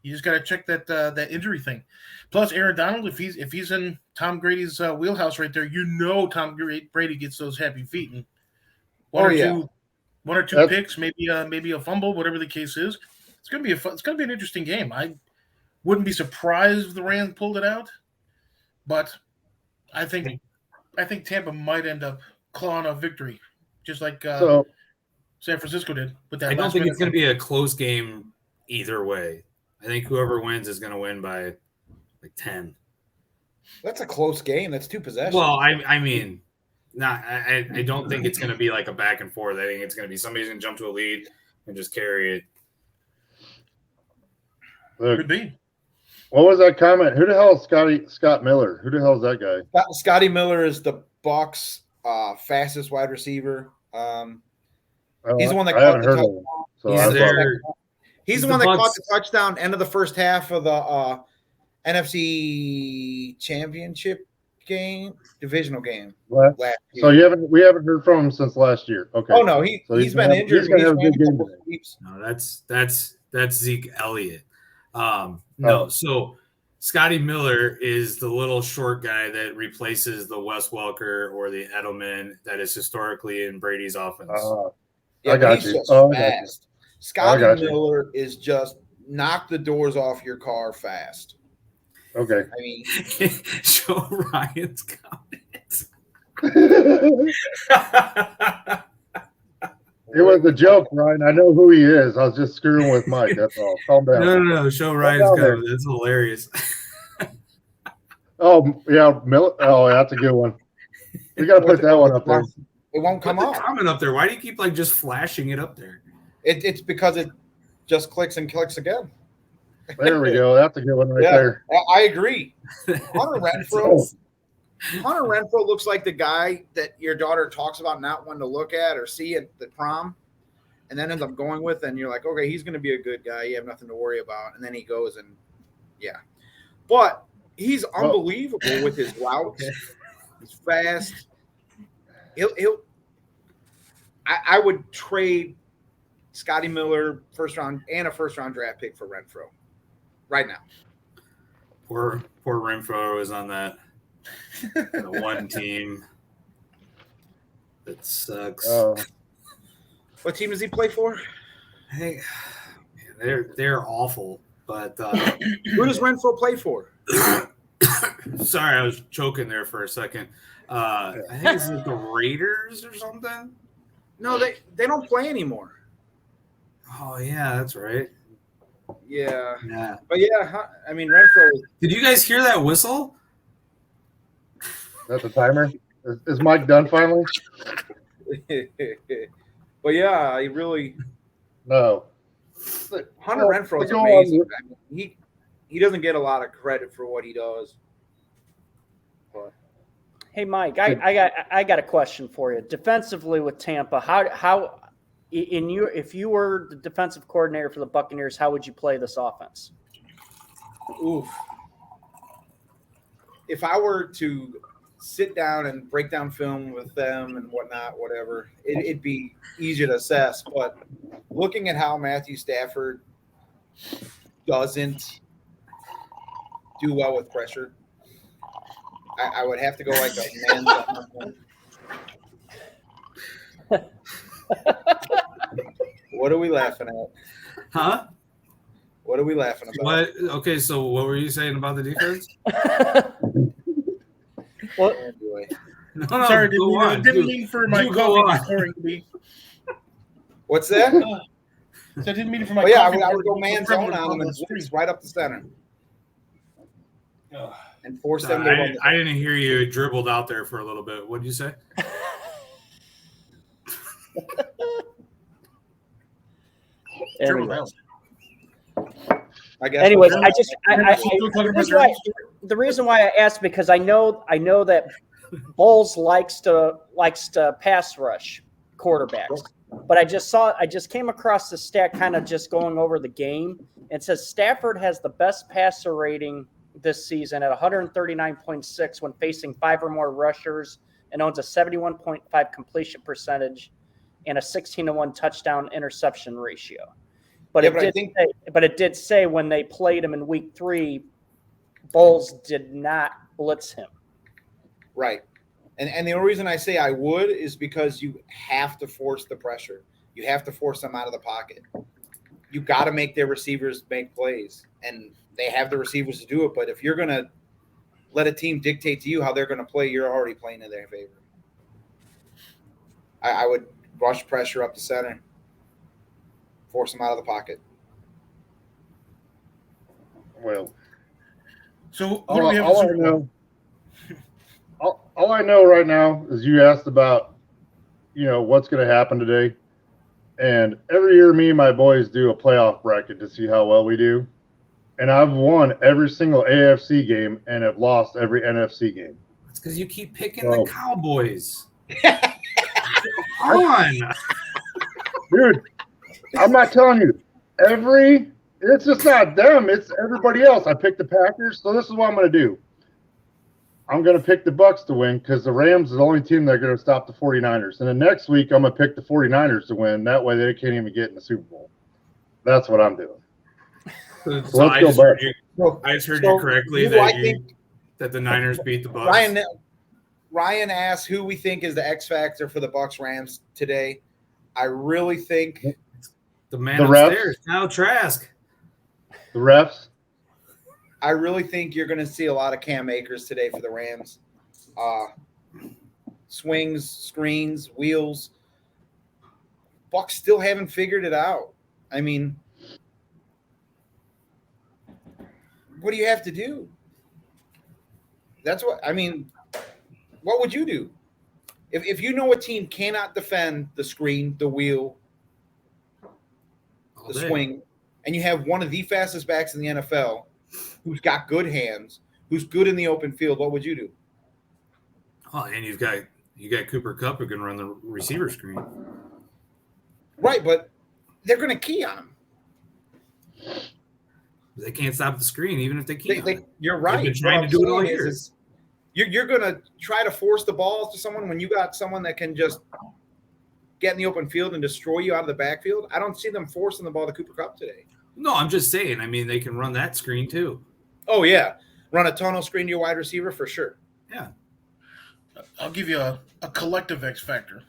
You just got to check that injury thing. Plus, Aaron Donald, if he's in Tom Brady's wheelhouse right there, Tom Brady gets those happy feet and one or two picks, maybe a fumble, whatever the case is. It's gonna be an interesting game. I wouldn't be surprised if the Rams pulled it out, but I think Tampa might end up clawing a victory, just like San Francisco did with that. I don't think it's going to be a close game either way. I think whoever wins is going to win by 10. That's a close game. That's 2 possessions. Well, I mean, I don't think it's going to be like a back and forth. I think it's going to be somebody's going to jump to a lead and just carry it. Could be. What was that comment? Who the hell is Scott Miller? Who the hell is that guy? Scotty Miller is the Bucs' fastest wide receiver. He's the one that caught the touchdown. He's the one that caught the touchdown end of the first half of the NFC Championship game, divisional game. Last year. So we haven't heard from him since last year. Okay. Oh no, he's been injured. He's gonna have a good game today. No, that's Zeke Elliott. So Scotty Miller is the little short guy that replaces the Wes Welker or the Edelman that is historically in Brady's offense. I got you. Fast. Scotty Miller is just knock the doors off your car fast. Okay. I mean, show Ryan's comments. It was a joke, Ryan. I know who he is. I was just screwing with Mike. That's all. Calm down. No. Show Ryan's comments. That's hilarious. Oh yeah, that's a good one. We got to put that one up there. It won't come up. Comment up there. Why do you keep just flashing it up there? It's because it just clicks and clicks again. There we go. That's a good one there. I agree. Hunter Renfrow looks like the guy that your daughter talks about not wanting to look at or see at the prom, and then ends up going with, and you're like, okay, he's going to be a good guy. You have nothing to worry about. And then he goes and, But he's unbelievable with his routes. He's fast. I would trade Scotty Miller first round draft pick for Renfrow right now. Poor Renfrow is on that one team that sucks. What team does he play for? Hey, they're awful. But who does Renfrow play for? Sorry, I was choking there for a second. I think it's like the Raiders or something. No, they don't play anymore. Oh yeah, that's right. Yeah. But I mean Renfrow. Did you guys hear that whistle? That's a timer. Is Mike done finally? But yeah, he really. No. Hunter Renfrow is amazing. I mean, he doesn't get a lot of credit for what he does. But. Hey Mike, I got a question for you. Defensively with Tampa, how if you were the defensive coordinator for the Buccaneers, how would you play this offense? Oof. If I were to sit down and break down film with them and whatnot, whatever, it'd be easier to assess. But looking at how Matthew Stafford doesn't do well with pressure, I would have to go like a man zone. What are we laughing at? Huh? What are we laughing about? What? Okay, so what were you saying about the defense? What? No, sorry, didn't mean for my coffee pouring to be. What's that? So I didn't mean for my. I would go man zone on them and blitz right up the center, and force them to. I didn't hear you. It dribbled out there for a little bit. What did you say? I guess. Anyways, the reason why I asked because I know that Bowles likes to pass rush quarterbacks, but I just came across the stat kind of just going over the game. It says Stafford has the best passer rating this season at 139.6 when facing 5 or more rushers, and owns a 71.5 completion percentage and a 16-1 touchdown interception ratio. But it did say when they played him in week 3, Bowles did not blitz him. Right. And the only reason I say I would is because you have to force the pressure. You have to force them out of the pocket. You got to make their receivers make plays. And they have the receivers to do it. But if you're going to let a team dictate to you how they're going to play, you're already playing in their favor. I would rush pressure up the center. Force them out of the pocket. Well, so all I know right now is you asked about, what's going to happen today. And every year me and my boys do a playoff bracket to see how well we do. and I've won every single AFC game and have lost every NFC game. It's because you keep picking the Cowboys. Come on. Dude, I'm not telling you. It's just not them. It's everybody else. I picked the Packers, so this is what I'm going to do. I'm going to pick the Bucs to win because the Rams is the only team that are going to stop the 49ers. And then next week, I'm going to pick the 49ers to win. That way they can't even get in the Super Bowl. That's what I'm doing. So I just heard you correctly that the Niners beat the Bucs. Ryan asked who we think is the X factor for the Bucs Rams today. I really think the man upstairs, Kyle Trask. The refs. I really think you're going to see a lot of Cam Akers today for the Rams. Swings, screens, wheels. Bucs still haven't figured it out. I mean, what do you have to do? That's what I mean. What would you do if you know a team cannot defend the screen, the wheel, the swing, and you have one of the fastest backs in the NFL who's got good hands, who's good in the open field? What would you do? Oh, and you got Cooper Kupp who can run the receiver screen. Right, but they're going to key on him. They can't stop the screen, even if they key. You're right. They've been trying to do it all year. You're going to try to force the balls to someone when you got someone that can just get in the open field and destroy you out of the backfield. I don't see them forcing the ball to Cooper Kupp today. No, I'm just saying. I mean, they can run that screen too. Oh, yeah. Run a tunnel screen to your wide receiver for sure. Yeah. I'll give you a collective X factor.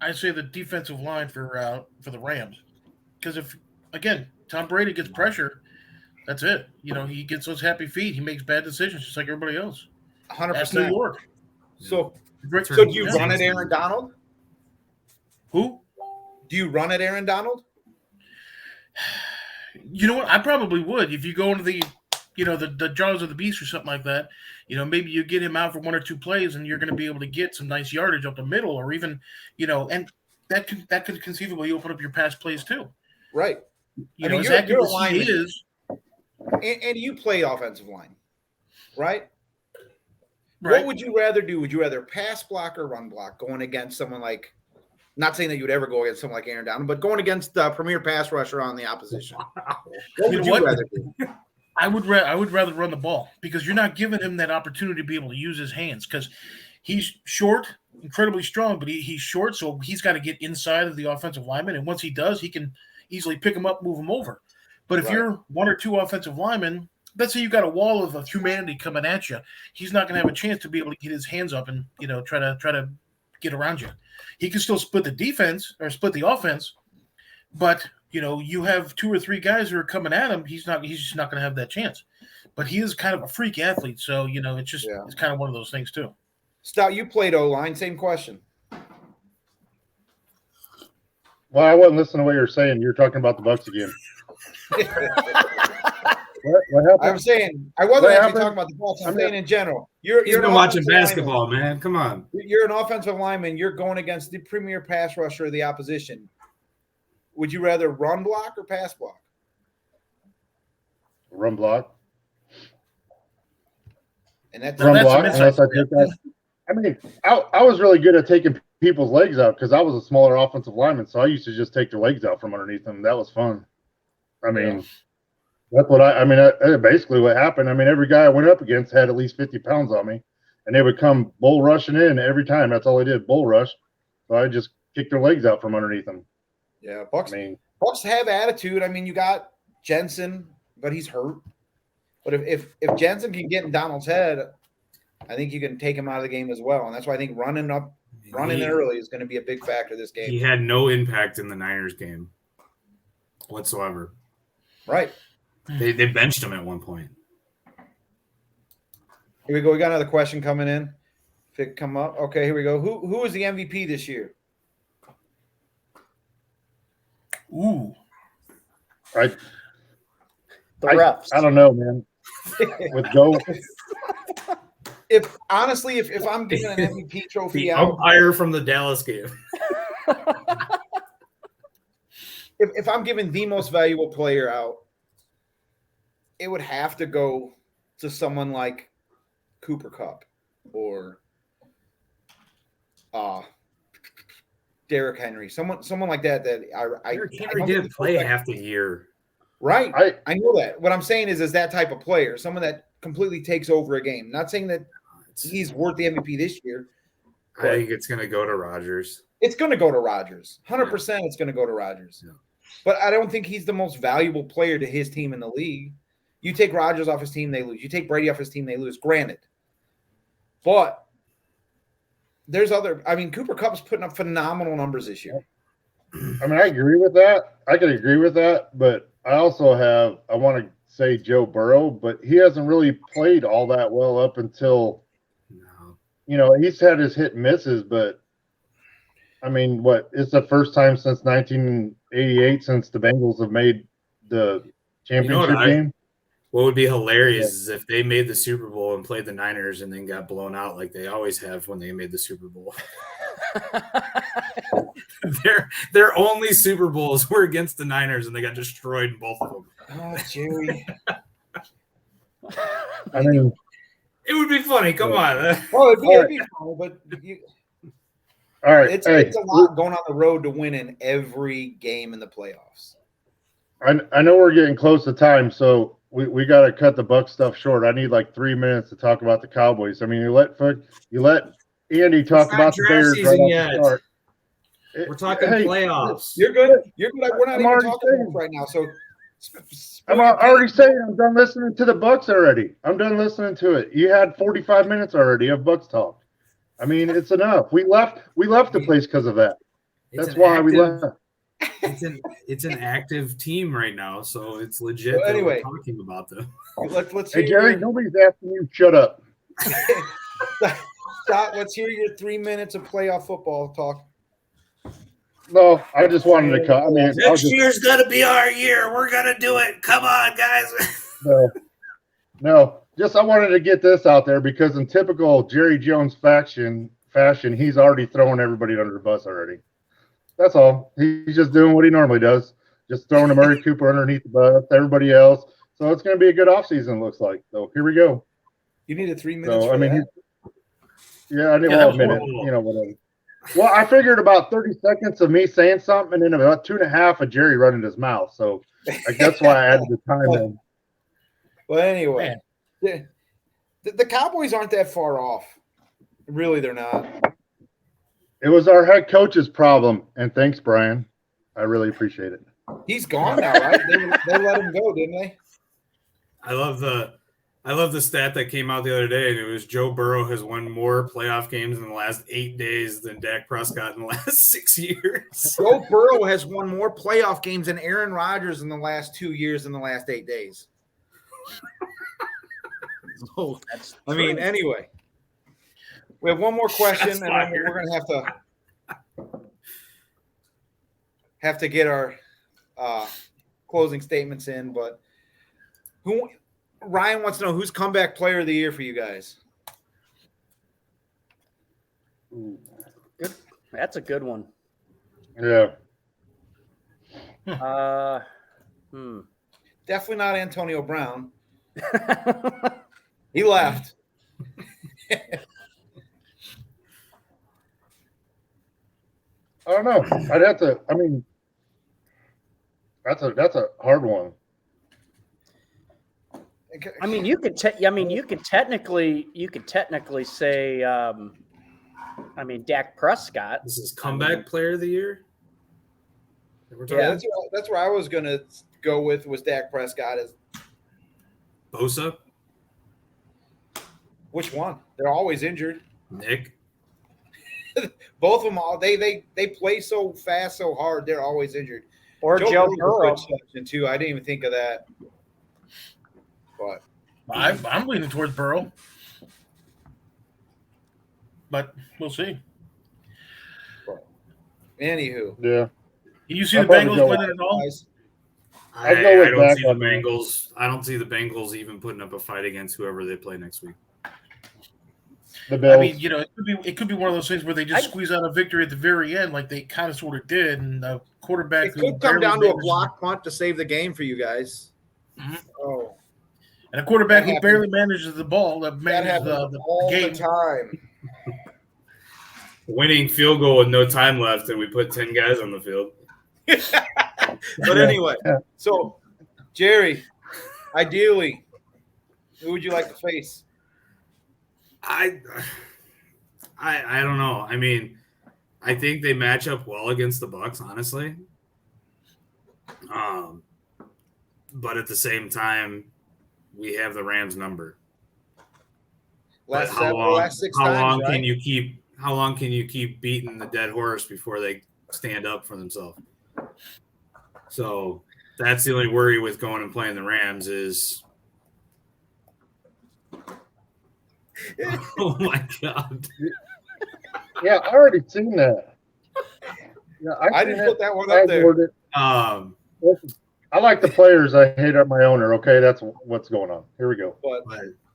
I say the defensive line for the Rams. Because if, again, Tom Brady gets pressure, that's it. You know, he gets those happy feet. He makes bad decisions just like everybody else. 100%. That's New York. So do you run at Aaron Donald? Who? Do you run at Aaron Donald? You know what? I probably would. If you go into the jaws of the beast or something like that, maybe you get him out for one or two plays and you're going to be able to get some nice yardage up the middle, or even, and that could conceivably open up your pass plays too. Right. You're a lineman. And you play offensive line, right? Right. What would you rather do? Would you rather pass block or run block going against someone like, not saying that you would ever go against someone like Aaron Donald, but going against the premier pass rusher on the opposition? What would you rather do? I would rather run the ball, because you're not giving him that opportunity to be able to use his hands, because he's short, incredibly strong, but he's short, so he's got to get inside of the offensive lineman, and once he does, he can easily pick him up, move him over. But if you're one or two offensive linemen, let's say you got a wall of humanity coming at you, he's not going to have a chance to be able to get his hands up and try to get around you. He can still split the defense or split the offense, but you have two or three guys who are coming at him. He's just not going to have that chance. But he is kind of a freak athlete, so it's kind of one of those things too. Stout, you played O-line. Same question. Well, I wasn't listening to what you were saying. You were talking about the Bucs again. What happened? I'm saying I wasn't actually talking about the Bucs. I'm saying in general. You're been watching basketball, man. Come on. You're an offensive lineman. You're going against the premier pass rusher of the opposition. Would you rather run block or pass block? Run block. And that's run block. Unless I take that. I mean, I was really good at taking people's legs out because I was a smaller offensive lineman, so I used to just take their legs out from underneath them. That was fun. I mean, that's what basically what happened. I mean, every guy I went up against had at least 50 pounds on me, and they would come bull rushing in every time. That's all they did, bull rush. So I just kicked their legs out from underneath them. Yeah, Bucs have attitude. I mean, you got Jensen, but he's hurt. But if Jensen can get in Donald's head, I think you can take him out of the game as well. And that's why I think running early is going to be a big factor this game. He had no impact in the Niners game whatsoever. Right. They benched him at one point. Here we go. We got another question coming in. If it come up. Okay, here we go. Who is the MVP this year? Ooh. The refs. I don't know, man. With Joe. If I'm giving an MVP trophy the out, umpire from the Dallas game. if I'm giving the most valuable player out, it would have to go to someone like Cooper Kupp or Derrick Henry, someone like that. Derrick Henry didn't play half the year. Right. I know that. What I'm saying is that type of player, someone that completely takes over a game. Not saying that he's worth the MVP this year. I think it's going to go to Rodgers. It's going to go to Rodgers. 100% it's going to go to Rodgers. Yeah. But I don't think he's the most valuable player to his team in the league. You take Rodgers off his team, they lose. You take Brady off his team, they lose. Granted. But there's Cooper Kupp's putting up phenomenal numbers this year. I mean, I agree with that. I can agree with that, but I also I want to say Joe Burrow, but he hasn't really played all that well up until, he's had his hit and misses, but I mean, it's the first time since 1988 since the Bengals have made the championship game. What would be hilarious is if they made the Super Bowl and played the Niners and then got blown out like they always have when they made the Super Bowl. Their only Super Bowls were against the Niners and they got destroyed in both of them. Oh, Jerry. I mean, it would be funny. Come on. Well, it'd be funny, but all right. It's a lot going on the road to win in every game in the playoffs. I know we're getting close to time, so we got to cut the Buck stuff short. I need like 3 minutes to talk about the Cowboys. I mean, you let Andy talk about the Bears right off the start. We're talking playoffs. You're good. You're good. We're not even talking about right now. So I'm already saying I'm done listening to the Bucks already. I'm done listening to it. You had 45 minutes already of Bucks talk. I mean, it's enough. We left the place because of that. That's why we left. It's an active team right now, so it's legit. Well, anyway, that we're talking about them. Let's hey Jerry, nobody's asking you. Shut up. Scott, let's hear your 3 minutes of playoff football talk. No, I just wanted to cut. I mean, next year's gonna be our year. We're gonna do it. Come on, guys. No. Just I wanted to get this out there because in typical Jerry Jones fashion, he's already throwing everybody under the bus already. That's all. He's just doing what he normally does, just throwing Amari Cooper underneath the bus, everybody else. So it's going to be a good offseason, looks like. So here we go. You needed 3 minutes. So, I mean, I did a minute. Whatever. Well, I figured about 30 seconds of me saying something and then about 2.5 of Jerry running his mouth. So that's why I added the time in. Well, anyway. The Cowboys aren't that far off. Really, they're not. It was our head coach's problem, and thanks, Brian. I really appreciate it. He's gone now, right? They let him go, didn't they? I love the stat that came out the other day, and it was Joe Burrow has won more playoff games in the last 8 days than Dak Prescott in the last 6 years. Joe Burrow has won more playoff games than Aaron Rodgers in the last 2 years in the last 8 days. Oh, I mean, anyway, we have one more question, and then we're going to have to get our closing statements in. But Ryan wants to know who's comeback player of the year for you guys. Good. That's a good one. Yeah. Definitely not Antonio Brown. He left. I don't know. I'd have to. I mean, that's a hard one. I mean, you could technically say, Dak Prescott. This is comeback player of the year. Yeah, that's where I was going to go with was Dak Prescott. As Bosa. Which one? They're always injured. Nick. Both of them. They play so fast, so hard. They're always injured. Or Joe Burrow too. I didn't even think of that. But I'm leaning towards Burrow, but we'll see. Anywho, yeah. You see the Bengals winning at all? I don't see the Bengals. I don't see the Bengals even putting up a fight against whoever they play next week. The Bills. I mean, it could be one of those things where they just squeeze out a victory at the very end, like they kind of sort of did, and the quarterback. It could come down to a block punt to save the game for you guys. Mm-hmm. Oh, And a quarterback who barely manages the ball, that manages the all game. the time. Winning field goal with no time left, and we put 10 guys on the field. But anyway, so Jerry, ideally, who would you like to face? I don't know. I mean, I think they match up well against the Bucs, honestly. But at the same time, we have the Rams number. How long can you keep beating the dead horse before they stand up for themselves? So that's the only worry with going and playing the Rams is. Oh my God! Yeah, I already seen that. Yeah, I didn't put that one up there. I like the players. I hate my owner. Okay, that's what's going on. Here we go.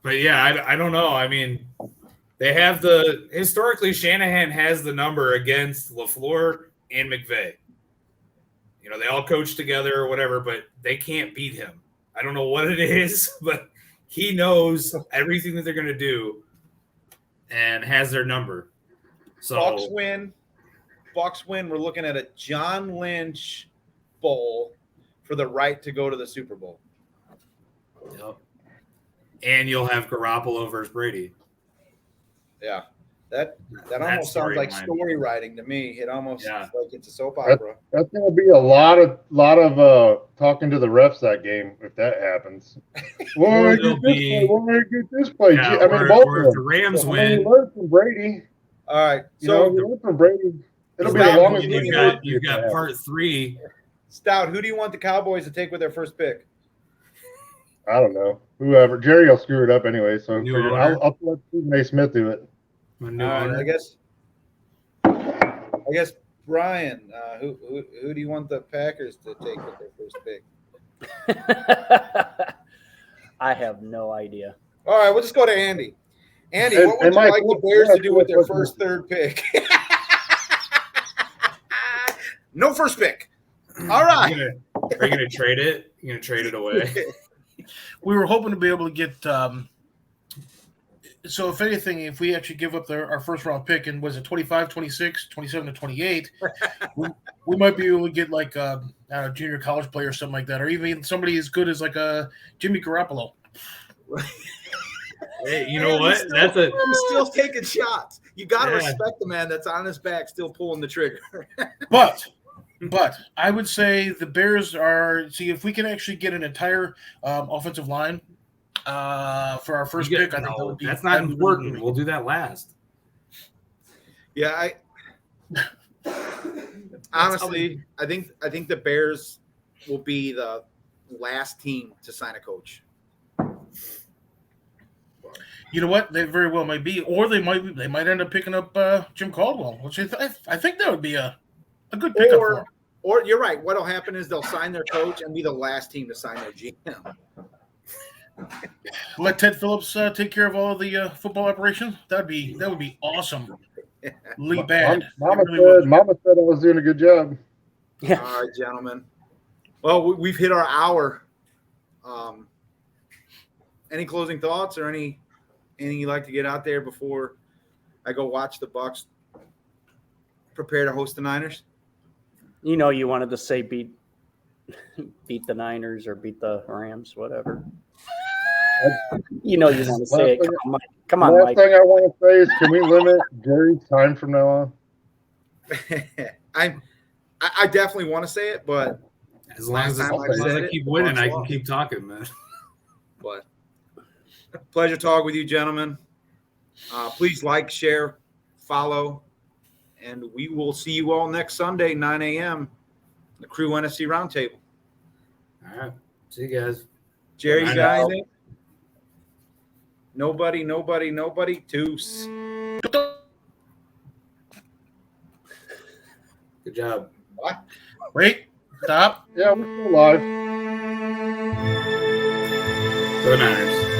But yeah, I don't know. I mean, they have historically Shanahan has the number against LaFleur and McVay. You know, they all coach together or whatever, but they can't beat him. I don't know what it is, but he knows everything that they're going to do and has their number. So Bucs win. We're looking at a John Lynch Bowl for the right to go to the Super Bowl. Yep. And you'll have Garoppolo versus Brady. Yeah. That almost sounds like story writing to me. It almost like it's a soap opera. That's going to be a lot of talking to the refs that game if that happens. Why get this play? Yeah, I mean, both of them. The Rams win. You learn from Brady. All right. So you learn from Brady. It'll be the longest game. You've got part 3. Stout, who do you want the Cowboys to take with their first pick? I don't know. Whoever. Jerry will screw it up anyway, so I'll let Stephen A. Smith do it. I guess Brian, who do you want the Packers to take with their first pick? I have no idea. All right, we'll just go to Andy. Andy, what would you like the Bears to do with their third pick? No first pick. All right. Are you going to trade it? You're going to trade it away? We were hoping to be able to get so if anything, if we actually give up our first round pick and was it 25, 26, 27 to 28, we might be able to get like a junior college player or something like that, or even somebody as good as like a Jimmy Garoppolo. Hey, you know what? He's still taking shots. You got to respect the man that's on his back still pulling the trigger. But I would say the Bears see if we can actually get an entire offensive line for our first pick. I think that's not important. We'll do that last. Yeah, honestly, I think the Bears will be the last team to sign a coach. You know what? They very well might be, or they might end up picking up Jim Caldwell, which I think that would be a good pickup for them. Or you're right. What'll happen is they'll sign their coach and be the last team to sign their GM. Let Ted Phillips take care of all the football operations. That would be awesome. Lee Bad. Mama said I was doing a good job. Yeah. All right, gentlemen. Well, we've hit our hour. Any closing thoughts or anything you'd like to get out there before I go watch the Bucs prepare to host the Niners? You know, you wanted to say beat the Niners or beat the Rams, whatever. You know you want to say it. Come on, Mike. Last thing I want to say is, can we limit Jerry's time from now on? I definitely want to say it, but as long as I keep winning, I can keep talking, man. But pleasure talking with you, gentlemen. Please like, share, follow, and we will see you all next Sunday, 9 a.m., the Krewe NFC Roundtable. All right. See you guys. Jerry, you got anything? Nobody. Deuce. Good job. What? Wait. Stop. Yeah, we're still live. Go Niners.